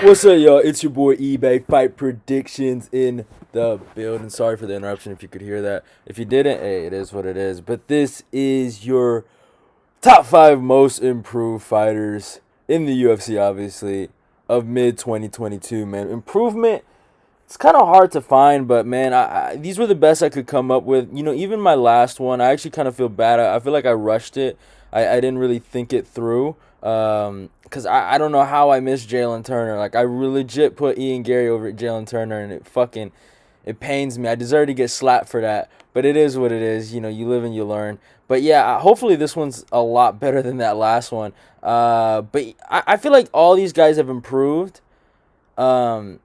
What's up, y'all? It's your boy eBay Fight Predictions in the building. Sorry for the interruption if you could hear that. If you didn't, hey, it is what it is. But this is your top 5 most improved fighters in the UFC, obviously, of mid 2022, man. Improvement, it's kind of hard to find, but man, these were the best I could come up with. Even my last one, I actually kind of feel bad. I feel like I rushed it. I didn't really think it through. Because I don't know how I missed Jalen Turner. Like, I legit put Ian Gary over Jalen Turner, and it pains me. I deserve to get slapped for that, but it is what it is. You live and you learn. But yeah, hopefully this one's a lot better than that last one. But I feel like all these guys have improved. And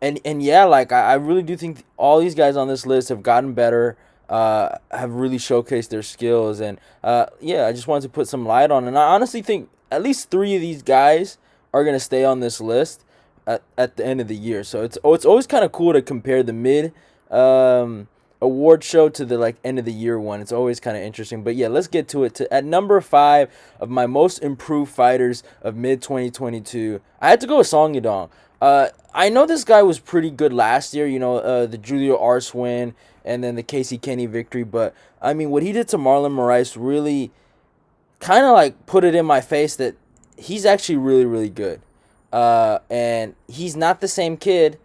yeah, like I really do think all these guys on this list have gotten better, have really showcased their skills, and yeah, I just wanted to put some light on. And I honestly think at least 3 of these guys are gonna stay on this list at the end of the year. So it's always kind of cool to compare the mid award show to the like end of the year one. It's always kind of interesting. But yeah, let's get to it. At number 5 of my most improved fighters of mid 2022, I had to go with Song Yadong. I know this guy was pretty good last year, the Julio Arce win and then the Casey Kenny victory. But, I mean, what he did to Marlon Moraes really kind of, like, put it in my face that he's actually really, really good. And he's not the same kid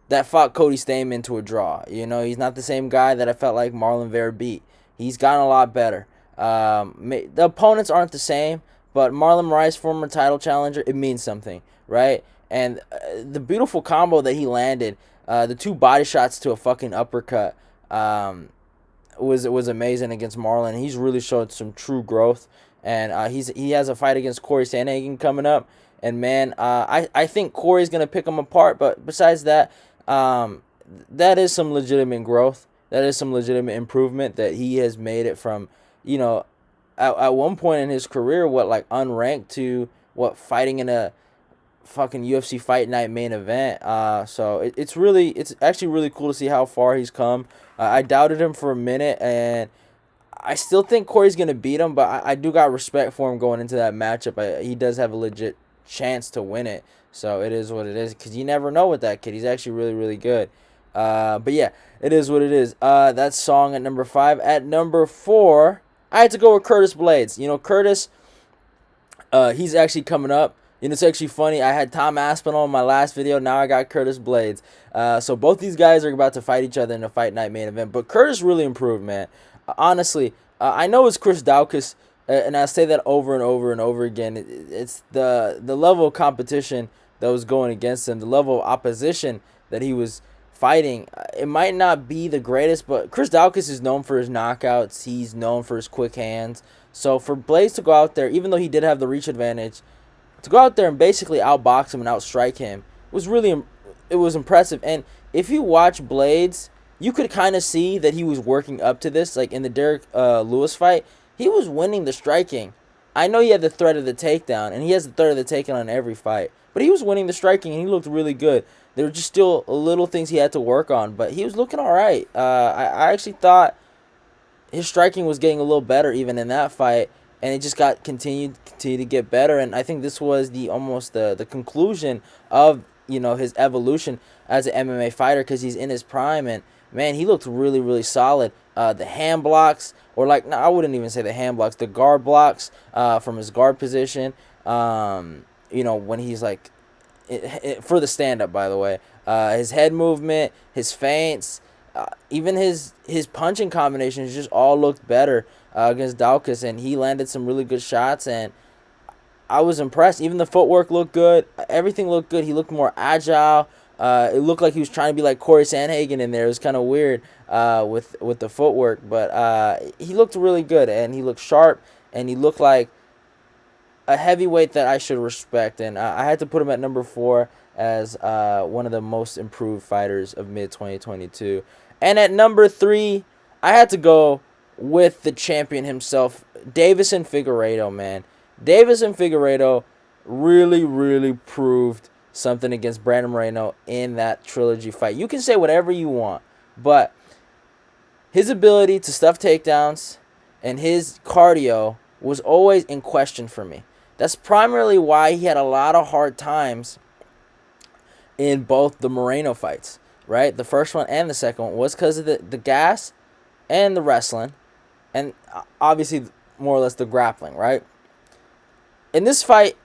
that fought Cody Stamann to a draw. He's not the same guy that I felt like Marlon Vera beat. He's gotten a lot better. The opponents aren't the same, but Marlon Moraes, former title challenger, it means something, right? And the beautiful combo that he landed, the 2 body shots to a fucking uppercut, was amazing against Marlon. He's really showed some true growth, and he has a fight against Corey Sandhagen coming up. And man, I think Corey's gonna pick him apart. But besides that, that is some legitimate growth. That is some legitimate improvement that he has made it from, at one point in his career, like unranked to fighting in a fucking UFC Fight Night main event. So it's actually really cool to see how far he's come. I doubted him for a minute, and I still think Corey's gonna beat him, but I do got respect for him going into that matchup. He does have a legit chance to win it. So it is what it is, because you never know with that kid. He's actually really, really good. But yeah, it is what it is. That's Song at number 5. At number 4, I had to go with Curtis Blades. Curtis, he's actually coming up. It's actually funny. I had Tom Aspinall in my last video. Now I got Curtis Blades. So both these guys are about to fight each other in a Fight Night main event. But Curtis really improved, man. Honestly, I know it's Chris Daukaus, and I say that over and over and over again. It's the level of competition that was going against him, the level of opposition that he was fighting. It might not be the greatest, but Chris Daukaus is known for his knockouts. He's known for his quick hands. So for Blades to go out there, even though he did have the reach advantage, to go out there and basically outbox him and outstrike him it was impressive. And if you watch Blades, you could kind of see that he was working up to this. Like in the Derek Lewis fight, he was winning the striking. I know he had the threat of the takedown, and he has the threat of the takedown in every fight, but he was winning the striking, and he looked really good. There were just still little things he had to work on, but he was looking all right. I actually thought his striking was getting a little better even in that fight, and it just continued to get better. And I think this was almost the conclusion of his evolution as an MMA fighter, because he's in his prime. And man, he looked really, really solid. The hand blocks, or like, no, I wouldn't even say the hand blocks, the guard blocks from his guard position. When he's like for the stand up, by the way, his head movement, his feints, even his punching combinations just all looked better against Daukaus, and he landed some really good shots, and I was impressed. Even the footwork looked good. Everything looked good. He looked more agile. It looked like he was trying to be like Corey Sandhagen in there. It was kind of weird with the footwork, but he looked really good, and he looked sharp, and he looked like a heavyweight that I should respect. And I had to put him at number 4 as one of the most improved fighters of mid-2022. And at number 3, I had to go with the champion himself, Deiveson Figueiredo, man. Deiveson Figueiredo really, really proved something against Brandon Moreno in that trilogy fight. You can say whatever you want, but his ability to stuff takedowns and his cardio was always in question for me. That's primarily why he had a lot of hard times in both the Moreno fights, right? The first one and the second one was because of the gas and the wrestling, and obviously more or less the grappling, right? In this fight,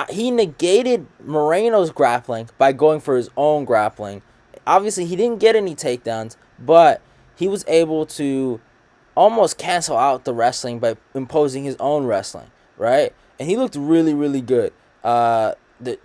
he negated Moreno's grappling by going for his own grappling. Obviously, he didn't get any takedowns, but he was able to almost cancel out the wrestling by imposing his own wrestling, right? And he looked really, really good. The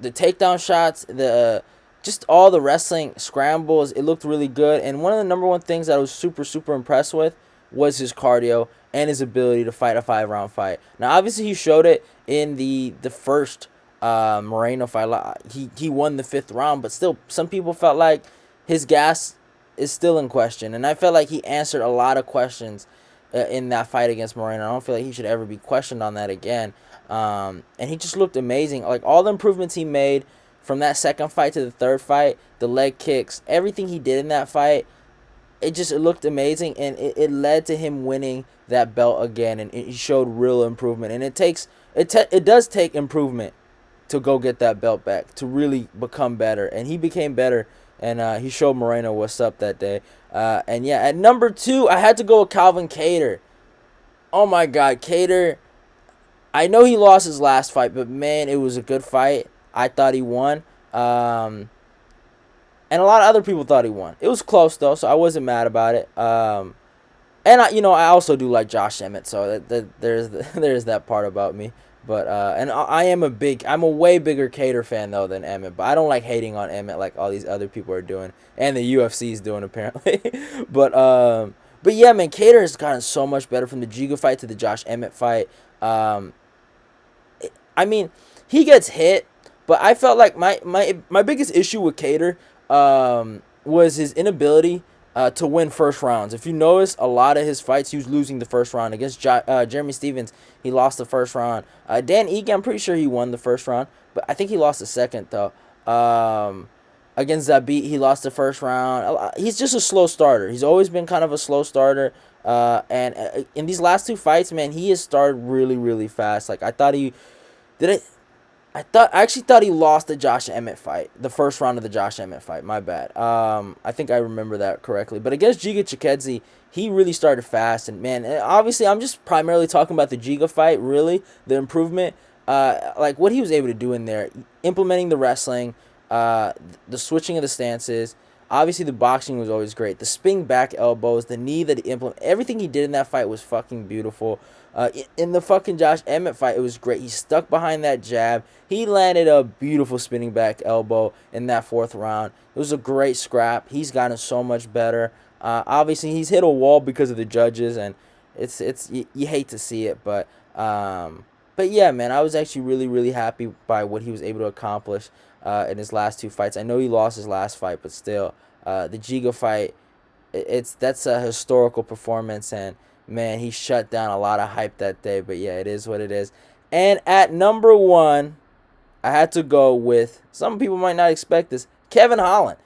takedown shots, the just all the wrestling scrambles, it looked really good. And one of the number one things that I was super, super impressed with was his cardio and his ability to fight a 5-round fight. Now, obviously, he showed it in the first Moreno fight. He won the 5th round, but still, some people felt like his gas is still in question. And I felt like he answered a lot of questions in that fight against Moreno. I don't feel like he should ever be questioned on that again. And he just looked amazing. Like, all the improvements he made from that second fight to the third fight, the leg kicks, everything he did in that fight, it looked amazing, and it led to him winning that belt again, and he showed real improvement. And it does take improvement to go get that belt back, to really become better, and he became better, and he showed Moreno what's up that day. And yeah, at number 2, I had to go with Calvin Kattar. Oh my God, Kattar! I know he lost his last fight, but man, it was a good fight. I thought he won. And a lot of other people thought he won. It was close though, so I wasn't mad about it. And I also do like Josh Emmett, so there's that part about me. But and I'm a way bigger Kattar fan though than Emmett. But I don't like hating on Emmett like all these other people are doing, and the UFC is doing apparently. But yeah, man, Kattar has gotten so much better from the Giga fight to the Josh Emmett fight. I mean, he gets hit, but I felt like my biggest issue with Kattar was his inability to win first rounds. If you notice, a lot of his fights, he was losing the first round. Against Jeremy Stevens, he lost the first round. Dan Ige, I'm pretty sure he won the first round, but I think he lost the second, though. Against Zabit, he lost the first round. He's just a slow starter. He's always been kind of a slow starter. And in these last 2 fights, man, he has started really, really fast. Like, I thought he... Did I actually thought he lost the Josh Emmett fight, the first round of the Josh Emmett fight. My bad. I think I remember that correctly. But against Giga Chikadze, he really started fast. And man, obviously, I'm just primarily talking about the Giga fight. Really, the improvement, like what he was able to do in there, implementing the wrestling, the switching of the stances. Obviously, the boxing was always great. The spin back elbows, the knee that he implemented, everything he did in that fight was fucking beautiful. In the fucking Josh Emmett fight, it was great. He stuck behind that jab. He landed a beautiful spinning back elbow in that 4th round. It was a great scrap. He's gotten so much better. Obviously, he's hit a wall because of the judges, and you hate to see it, but yeah, man, I was actually really, really happy by what he was able to accomplish in his last 2 fights. I know he lost his last fight, but still, the Giga fight, that's a historical performance, and man, he shut down a lot of hype that day. But yeah, it is what it is. And at number 1, I had to go with, some people might not expect this, Kevin Holland.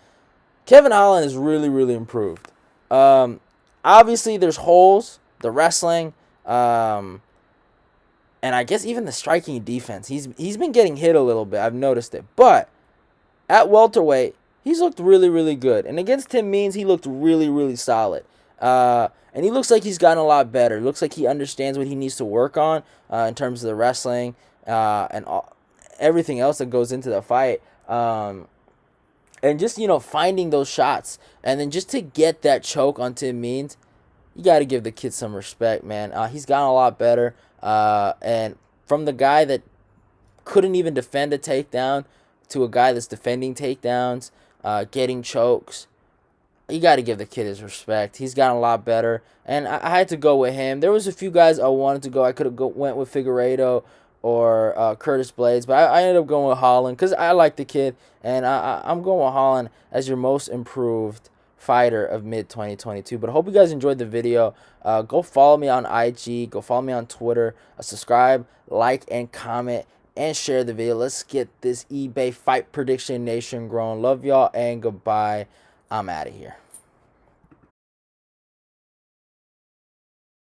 Kevin Holland has really, really improved. Obviously, there's holes, the wrestling, and I guess even the striking defense. He's been getting hit a little bit. I've noticed it. But at welterweight, he's looked really, really good. And against Tim Means, he looked really, really solid. And he looks like he's gotten a lot better. It looks like he understands what he needs to work on in terms of the wrestling and everything else that goes into the fight. And just, finding those shots. And then just to get that choke on Tim Means, you got to give the kid some respect, man. He's gotten a lot better. And from the guy that couldn't even defend a takedown to a guy that's defending takedowns, getting chokes, you got to give the kid his respect. He's gotten a lot better, and I had to go with him. There was a few guys I wanted to go. I could have went with Figueiredo or Curtis Blades, but I ended up going with Holland because I like the kid, and I'm going with Holland as your most improved fighter of mid-2022. But I hope you guys enjoyed the video. Go follow me on IG. Go follow me on Twitter. Subscribe, like, and comment, and share the video. Let's get this eBay Fight Prediction Nation growing. Love y'all, and goodbye. I'm out of here.